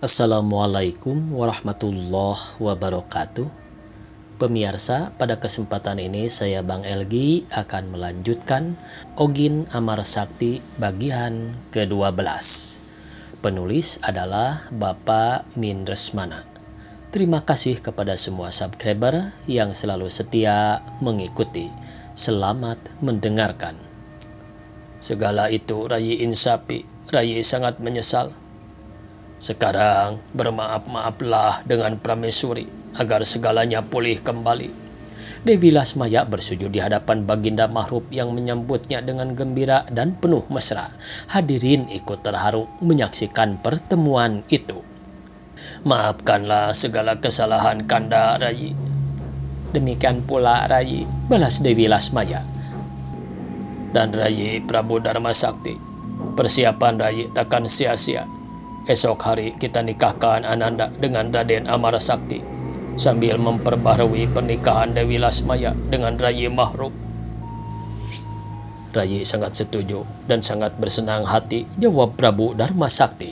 Assalamualaikum warahmatullahi wabarakatuh. Pemirsa, pada kesempatan ini saya Bang Elgi akan melanjutkan Ogin Amar Sakti bagian ke-12. Penulis adalah Bapak Mindresmana. Terima kasih kepada semua subscriber yang selalu setia mengikuti. Selamat mendengarkan. Segala itu Rayi Insapi, Rayi sangat menyesal. Sekarang bermaaf-maaflah dengan Prameswari agar segalanya pulih kembali. Dewi Lasmaya bersujud di hadapan Baginda Mahrup yang menyambutnya dengan gembira dan penuh mesra. Hadirin ikut terharu menyaksikan pertemuan itu. Maafkanlah segala kesalahan Kanda, Rayi. Demikian pula Rayi, balas Dewi Lasmaya. Dan Rayi Prabu Dharma Sakti, persiapan Rayi takkan sia-sia. Esok hari kita nikahkan Ananda dengan Raden Amar Sakti sambil memperbaharui pernikahan Dewi Lasmaya dengan Rayi Mahrup. Rayi sangat setuju dan sangat bersenang hati, jawab Prabu Dharma Sakti.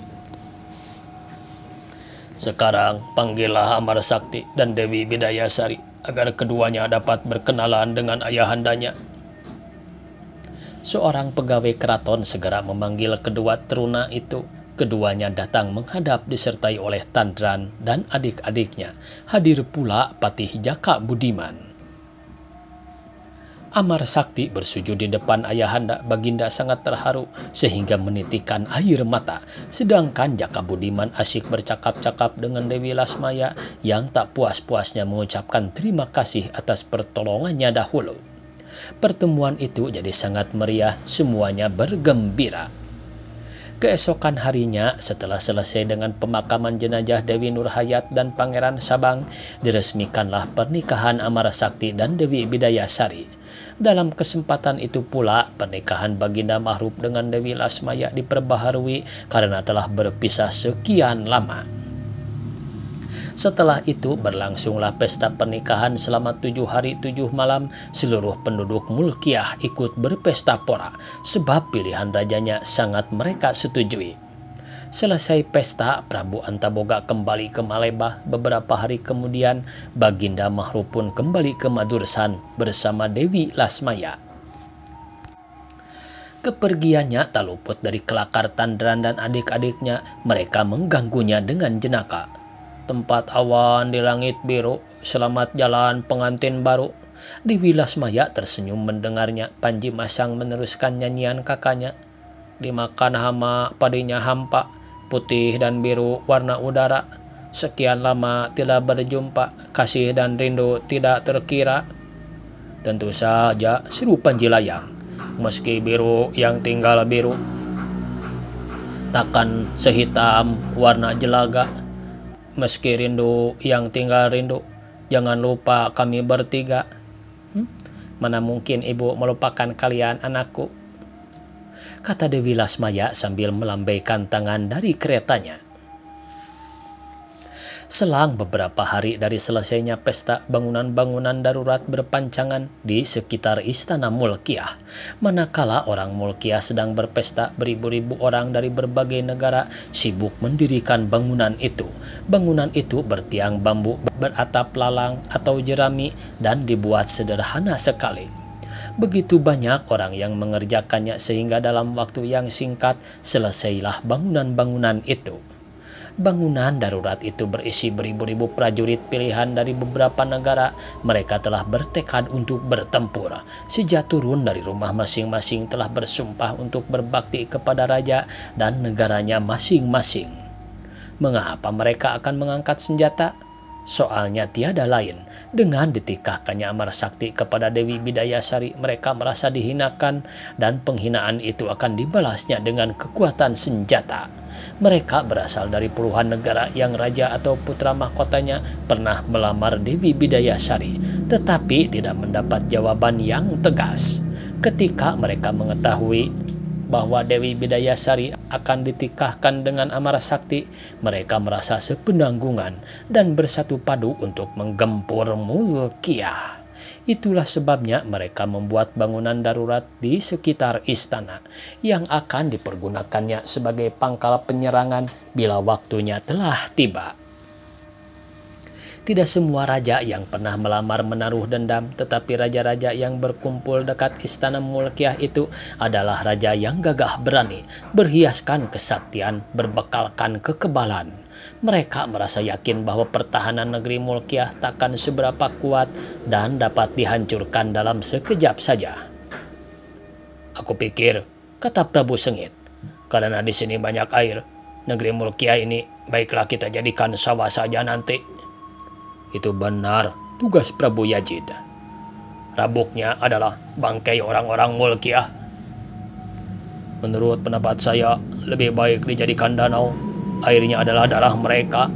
Sekarang panggillah Amar Sakti dan Dewi Bidayasari agar keduanya dapat berkenalan dengan ayahandanya. Seorang pegawai keraton segera memanggil kedua teruna itu. Keduanya datang menghadap disertai oleh Tandran dan adik-adiknya. Hadir pula Patih Jaka Budiman. Amar Sakti bersujud di depan ayahanda. Baginda sangat terharu sehingga menitikan air mata. Sedangkan Jaka Budiman asyik bercakap-cakap dengan Dewi Lasmaya yang tak puas-puasnya mengucapkan terima kasih atas pertolongannya dahulu. Pertemuan itu jadi sangat meriah, semuanya bergembira. Keesokan harinya, setelah selesai dengan pemakaman jenazah Dewi Nurhayat dan Pangeran Sabang, diresmikanlah pernikahan Amar Sakti dan Dewi Bidayasari. Dalam kesempatan itu pula, pernikahan Baginda Mahrup dengan Dewi Lasmaya diperbaharui karena telah berpisah sekian lama. Setelah itu berlangsunglah pesta pernikahan selama 7 hari 7 malam. Seluruh penduduk Mulkiah ikut berpesta pora sebab pilihan rajanya sangat mereka setujui. Selesai pesta, Prabu Antaboga kembali ke Malebah. Beberapa hari kemudian Baginda Mahrup pun kembali ke Madursan bersama Dewi Lasmaya. Kepergiannya tak luput dari kelakar Tandran dan adik-adiknya. Mereka mengganggunya dengan jenaka. Tempat awan di langit biru, selamat jalan pengantin baru. Dewi Lasmaya tersenyum mendengarnya. Panji Masang meneruskan nyanyian kakaknya. Dimakan hama, padinya hampa, putih dan biru warna udara. Sekian lama tidak berjumpa, kasih dan rindu tidak terkira. Tentu saja, seru Panji Layang. Meski biru yang tinggal biru, takkan sehitam warna jelaga. Meski rindu yang tinggal rindu, jangan lupa kami bertiga. Mana mungkin ibu melupakan kalian anakku, kata Dewi Lasmaya sambil melambaikan tangan dari keretanya. Selang beberapa hari dari selesainya pesta, bangunan-bangunan darurat berpancangan di sekitar istana Mulkiah. Manakala orang Mulkiah sedang berpesta, beribu-ribu orang dari berbagai negara sibuk mendirikan bangunan itu. Bangunan itu bertiang bambu, beratap lalang atau jerami, dan dibuat sederhana sekali. Begitu banyak orang yang mengerjakannya sehingga dalam waktu yang singkat selesailah bangunan-bangunan itu. Bangunan darurat itu berisi beribu-ribu prajurit pilihan dari beberapa negara. Mereka telah bertekad untuk bertempur. Sejak turun dari rumah masing-masing telah bersumpah untuk berbakti kepada raja dan negaranya masing-masing. Mengapa mereka akan mengangkat senjata? Soalnya tiada lain. Dengan ditikahkannya Amar Sakti kepada Dewi Bidayasari, mereka merasa dihinakan dan penghinaan itu akan dibalasnya dengan kekuatan senjata. Mereka berasal dari puluhan negara yang raja atau putra mahkotanya pernah melamar Dewi Bidayasari, tetapi tidak mendapat jawaban yang tegas. Ketika mereka mengetahui bahwa Dewi Bidayasari akan ditikahkan dengan Amar Sakti, mereka merasa sepenanggungan dan bersatu padu untuk menggempur Mulkiah. Itulah sebabnya mereka membuat bangunan darurat di sekitar istana yang akan dipergunakannya sebagai pangkal penyerangan bila waktunya telah tiba. Tidak semua raja yang pernah melamar menaruh dendam, tetapi raja-raja yang berkumpul dekat istana Mulkiah itu adalah raja yang gagah berani, berhiaskan kesaktian, berbekalkan kekebalan. Mereka merasa yakin bahwa pertahanan negeri Mulkiah takkan seberapa kuat dan dapat dihancurkan dalam sekejap saja. "Aku pikir," kata Prabu Sengit, "karena di sini banyak air, negeri Mulkiah ini baiklah kita jadikan sawah saja nanti." "Itu benar," tugas Prabu Yajid. "Rabuknya adalah bangkai orang-orang Mulkiah. Menurut pendapat saya, lebih baik dijadikan danau. Airnya adalah darah mereka,"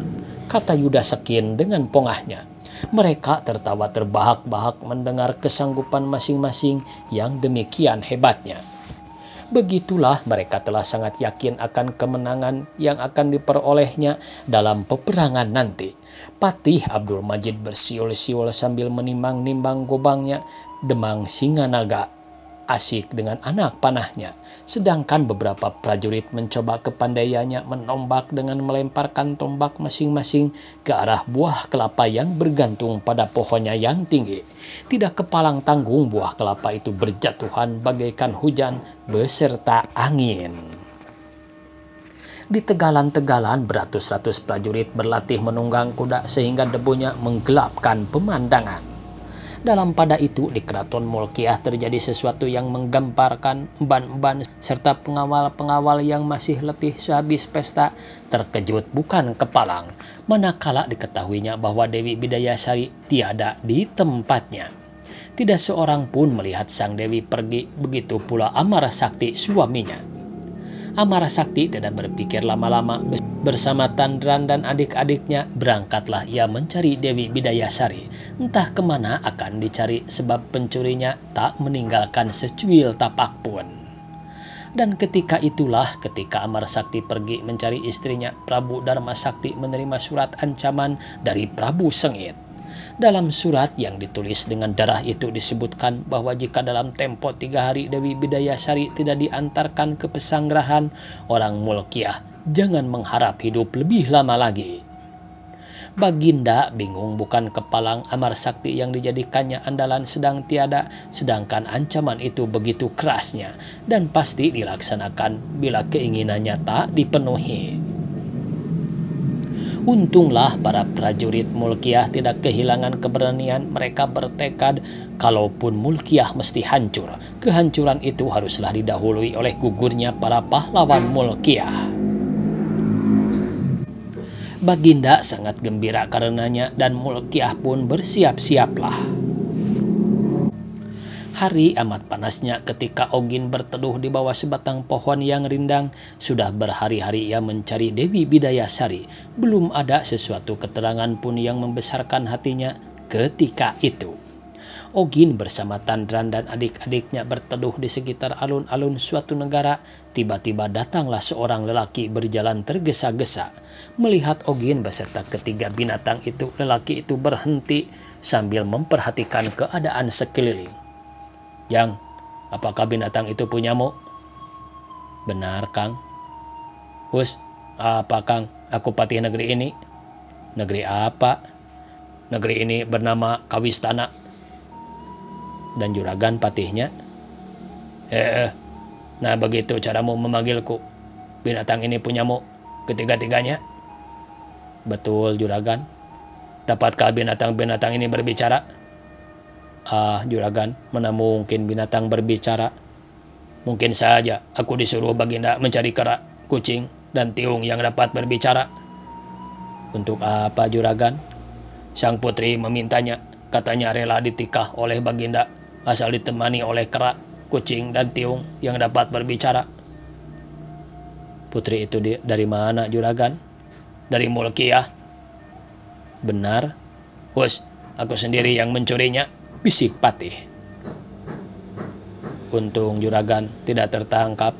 kata Yuda Sekin dengan pongahnya. Mereka tertawa terbahak-bahak mendengar kesanggupan masing-masing yang demikian hebatnya. Begitulah mereka telah sangat yakin akan kemenangan yang akan diperolehnya dalam peperangan nanti. Patih Abdul Majid bersiul-siul sambil menimbang-nimbang gobangnya. Demang Singanaga asik dengan anak panahnya, sedangkan beberapa prajurit mencoba kepandaiannya menombak dengan melemparkan tombak masing-masing ke arah buah kelapa yang bergantung pada pohonnya yang tinggi. Tidak kepalang tanggung buah kelapa itu berjatuhan bagaikan hujan beserta angin. Di tegalan-tegalan beratus-ratus prajurit berlatih menunggang kuda sehingga debunya menggelapkan pemandangan. Dalam pada itu di keraton Mulkiah terjadi sesuatu yang menggemparkan. Emban-emban serta pengawal-pengawal yang masih letih sehabis pesta terkejut bukan kepalang manakala diketahuinya bahwa Dewi Bidayasari tiada di tempatnya. Tidak seorang pun melihat sang Dewi pergi, begitu pula Amarasakti suaminya. Amarasakti tidak berpikir lama-lama. Bersama Tandran dan adik-adiknya berangkatlah ia mencari Dewi Bidayasari. Entah kemana akan dicari sebab pencurinya tak meninggalkan secuil tapak pun. Dan ketika itulah ketika Amarasakti pergi mencari istrinya, Prabu Darmasakti menerima surat ancaman dari Prabu Sengit. Dalam surat yang ditulis dengan darah itu disebutkan bahwa jika dalam tempo 3 hari Dewi Bidayasari tidak diantarkan ke pesanggerahan orang Mulkiah, jangan mengharap hidup lebih lama lagi. Baginda bingung bukan kepalang. Amarasakti yang dijadikannya andalan sedang tiada, sedangkan ancaman itu begitu kerasnya dan pasti dilaksanakan bila keinginannya tak dipenuhi. Untunglah para prajurit Mulkiah tidak kehilangan keberanian. Mereka bertekad kalaupun Mulkiah mesti hancur, kehancuran itu haruslah didahului oleh gugurnya para pahlawan Mulkiah. Baginda sangat gembira karenanya dan Mulkiah pun bersiap-siaplah. Hari amat panasnya ketika Ogin berteduh di bawah sebatang pohon yang rindang. Sudah berhari-hari ia mencari Dewi Bidayasari. Belum ada sesuatu keterangan pun yang membesarkan hatinya ketika itu. Ogin bersama Tandran dan adik-adiknya berteduh di sekitar alun-alun suatu negara. Tiba-tiba datanglah seorang lelaki berjalan tergesa-gesa. Melihat Ogin beserta ketiga binatang itu, lelaki itu berhenti sambil memperhatikan keadaan sekeliling. "Jang, apakah binatang itu punyamu?" "Benar, Kang." "Hus, apa Kang? Aku patih negeri ini." "Negeri apa?" "Negeri ini bernama Kawistana." "Dan juragan patihnya?" Nah begitu caramu memanggilku. Binatang ini punyamu ketiga-tiganya?" "Betul, juragan." "Dapatkah binatang-binatang ini berbicara?" "Ah, juragan, mana mungkin binatang berbicara." "Mungkin saja aku disuruh Baginda mencari kera, kucing, dan tiung yang dapat berbicara." "Untuk apa, juragan?" "Sang putri memintanya. Katanya rela ditikah oleh Baginda asal ditemani oleh kera, kucing, dan tiung yang dapat berbicara." "Putri itu dari mana, juragan?" "Dari Mulkiah." "Benar?" "Hus, aku sendiri yang mencurinya," bisik Patih. "Untung juragan tidak tertangkap.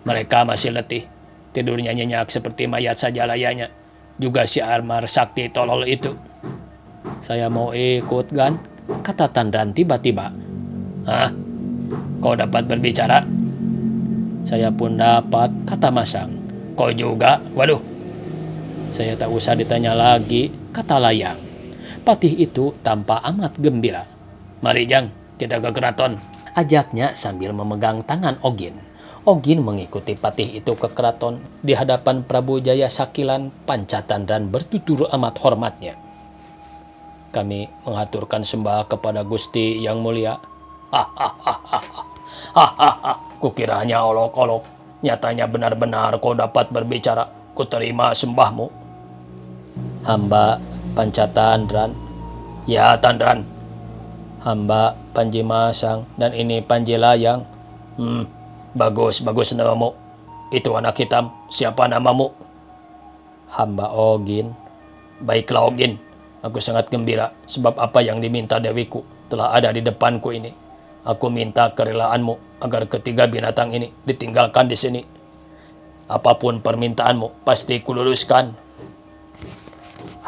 Mereka masih letih. Tidurnya nyenyak seperti mayat saja layaknya. Juga si Amarasakti tolol itu." "Saya mau ikut, Gan," kata Tandran tiba-tiba. "Hah? Kau dapat berbicara?" "Saya pun dapat," kata Masang. "Kau juga? Waduh." "Saya tak usah ditanya lagi," kata Layang. Patih itu tampak amat gembira. "Mari Jang, kita ke keraton," ajaknya sambil memegang tangan Ogin. Ogin mengikuti Patih itu ke keraton. Di hadapan Prabu Jaya Sakilan, Panca Tandran bertutur amat hormatnya. "Kami mengaturkan sembah kepada Gusti yang mulia." "Hahaha, kukiranya olok-olok. Nyatanya benar-benar kau dapat berbicara. Kuterima sembahmu." "Hamba Panca Tandran." "Ya Tandran." "Hamba Panji Masang dan ini Panji Layang." Bagus namamu. Itu anak hitam, siapa namamu?" "Hamba Ogin." "Baiklah Ogin, aku sangat gembira sebab apa yang diminta Dewiku telah ada di depanku ini. Aku minta kerelaanmu agar ketiga binatang ini ditinggalkan di sini. Apapun permintaanmu pasti kululuskan."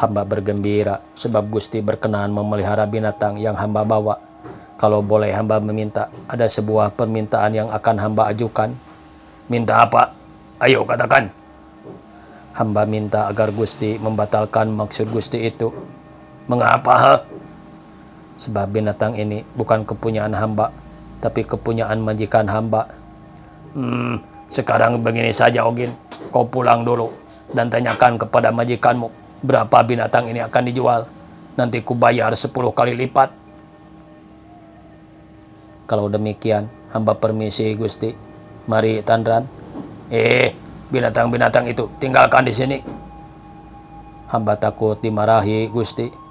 "Hamba bergembira sebab Gusti berkenan memelihara binatang yang hamba bawa. Kalau boleh hamba meminta, ada sebuah permintaan yang akan hamba ajukan." "Minta apa? Ayo katakan." "Hamba minta agar Gusti membatalkan maksud Gusti itu." "Mengapa, ha?" "Sebab binatang ini bukan kepunyaan hamba, tapi kepunyaan majikan hamba." Sekarang begini saja Ogin, kau pulang dulu dan tanyakan kepada majikanmu berapa binatang ini akan dijual. Nanti ku bayar 10 kali lipat." "Kalau demikian, hamba permisi Gusti. Mari Tandran." Binatang-binatang itu tinggalkan di sini." "Hamba takut dimarahi Gusti."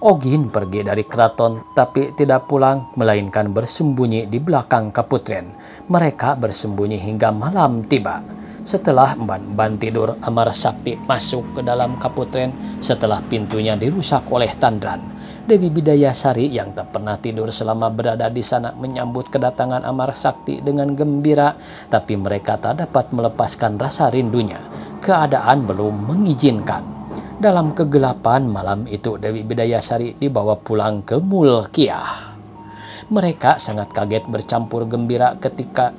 Ogin pergi dari keraton, tapi tidak pulang, melainkan bersembunyi di belakang kaputren. Mereka bersembunyi hingga malam tiba. Setelah emban-emban tidur, Amar Sakti masuk ke dalam kaputren setelah pintunya dirusak oleh Tandran. Dewi Bidayasari yang tak pernah tidur selama berada di sana menyambut kedatangan Amar Sakti dengan gembira, tapi mereka tak dapat melepaskan rasa rindunya. Keadaan belum mengizinkan. Dalam kegelapan malam itu, Dewi Bidayasari dibawa pulang ke Mulkiah. Mereka sangat kaget bercampur gembira ketika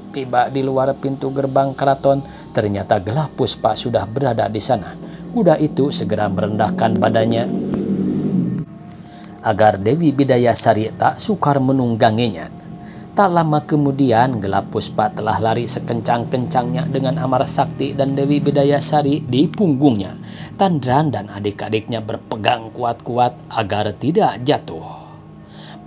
tiba di luar pintu gerbang keraton. Ternyata Gelah Puspa sudah berada di sana. Kuda itu segera merendahkan badannya agar Dewi Bidayasari tak sukar menungganginya. Tak lama kemudian Gelah Puspa telah lari sekencang-kencangnya dengan Amar Sakti dan Dewi Bidayasari di punggungnya. Tandran dan adik-adiknya berpegang kuat-kuat agar tidak jatuh.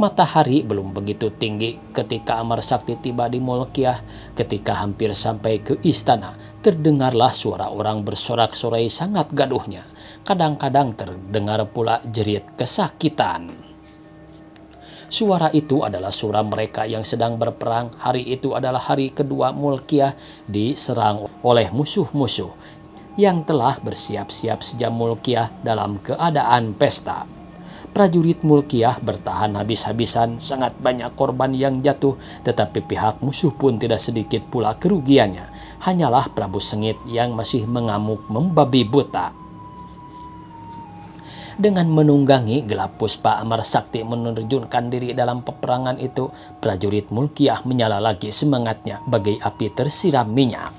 Matahari belum begitu tinggi ketika Amar Sakti tiba di Mulkiah. Ketika hampir sampai ke istana, terdengarlah suara orang bersorak-sorai sangat gaduhnya. Kadang-kadang terdengar pula jerit kesakitan. Suara itu adalah suara mereka yang sedang berperang. Hari itu adalah hari kedua Mulkiah diserang oleh musuh-musuh yang telah bersiap-siap sejak Mulkiah dalam keadaan pesta. Prajurit Mulkiah bertahan habis-habisan, sangat banyak korban yang jatuh, tetapi pihak musuh pun tidak sedikit pula kerugiannya. Hanyalah Prabu Sengit yang masih mengamuk membabi buta. Dengan menunggangi Gelah Puspa, Amar Sakti menerjunkan diri dalam peperangan itu. Prajurit Mulkiah menyala lagi semangatnya bagai api tersiram minyak.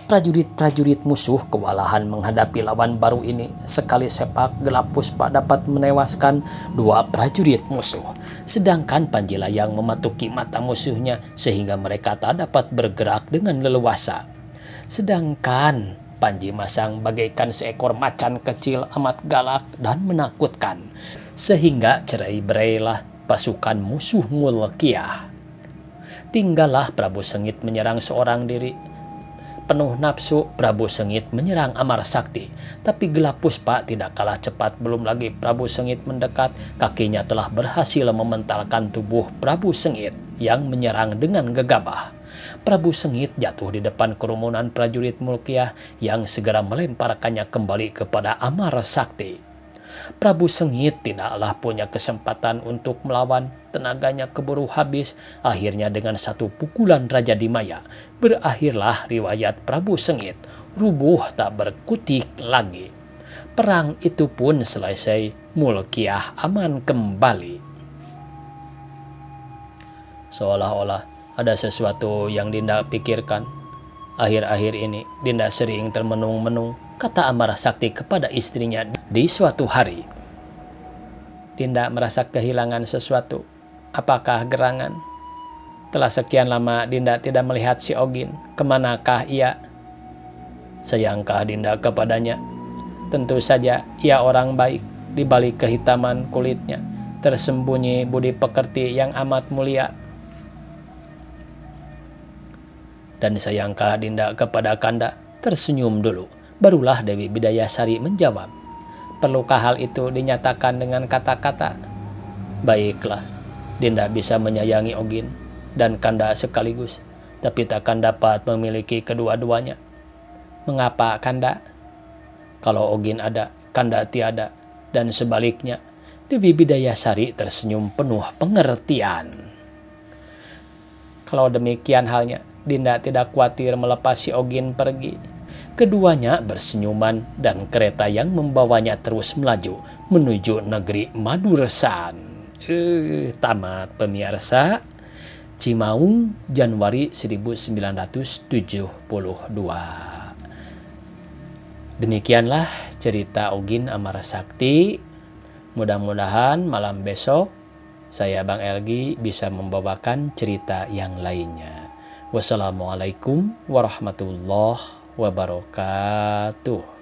Prajurit-prajurit musuh kewalahan menghadapi lawan baru ini. Sekali sepak, Gelah Puspa dapat menewaskan 2 prajurit musuh. Sedangkan Panji Layang mematuki mata musuhnya sehingga mereka tak dapat bergerak dengan leluasa. Sedangkan Panji Masang bagaikan seekor macan kecil amat galak dan menakutkan, sehingga cerai-berailah pasukan musuh Mulkiah. Tinggallah Prabu Sengit menyerang seorang diri. Penuh nafsu, Prabu Sengit menyerang Amar Sakti, tapi Gelah Puspa tidak kalah cepat. Belum lagi Prabu Sengit mendekat, kakinya telah berhasil mementalkan tubuh Prabu Sengit yang menyerang dengan gegabah. Prabu Sengit jatuh di depan kerumunan prajurit Mulkiah yang segera melemparkannya kembali kepada Amar Sakti. Prabu Sengit tidaklah punya kesempatan untuk melawan, tenaganya keburu habis. Akhirnya dengan satu pukulan Raja Dimaya, berakhirlah riwayat Prabu Sengit, rubuh tak berkutik lagi. Perang itu pun selesai, Mulkiah aman kembali. Seolah-olah ada sesuatu yang Dinda pikirkan. Akhir-akhir ini Dinda sering termenung-menung, kata Amarah Sakti kepada istrinya di suatu hari. Dinda merasa kehilangan sesuatu. Apakah gerangan? Telah sekian lama Dinda tidak melihat si Ogin. Kemanakah ia? Sayangkah Dinda kepadanya? Tentu saja ia orang baik. Di balik kehitaman kulitnya tersembunyi budi pekerti yang amat mulia. Dan sayangkah Dinda kepada Kanda? Tersenyum dulu, barulah Dewi Bidayasari menjawab. Perlukah hal itu dinyatakan dengan kata-kata? Baiklah, Dinda bisa menyayangi Ogin dan Kanda sekaligus, tapi takkan dapat memiliki kedua-duanya. Mengapa, Kanda? Kalau Ogin ada, Kanda tiada, dan sebaliknya. Dewi Bidayasari tersenyum penuh pengertian. Kalau demikian halnya, Dinda tidak khawatir melepas si Ogin pergi. Keduanya bersenyuman dan kereta yang membawanya terus melaju menuju negeri Madursan. Tamat pemirsa. Cimaung, Januari 1972. Demikianlah cerita Ogin Amarah Sakti. Mudah-mudahan malam besok saya Bang Elgi bisa membawakan cerita yang lainnya. Wassalamualaikum warahmatullahi wabarakatuh.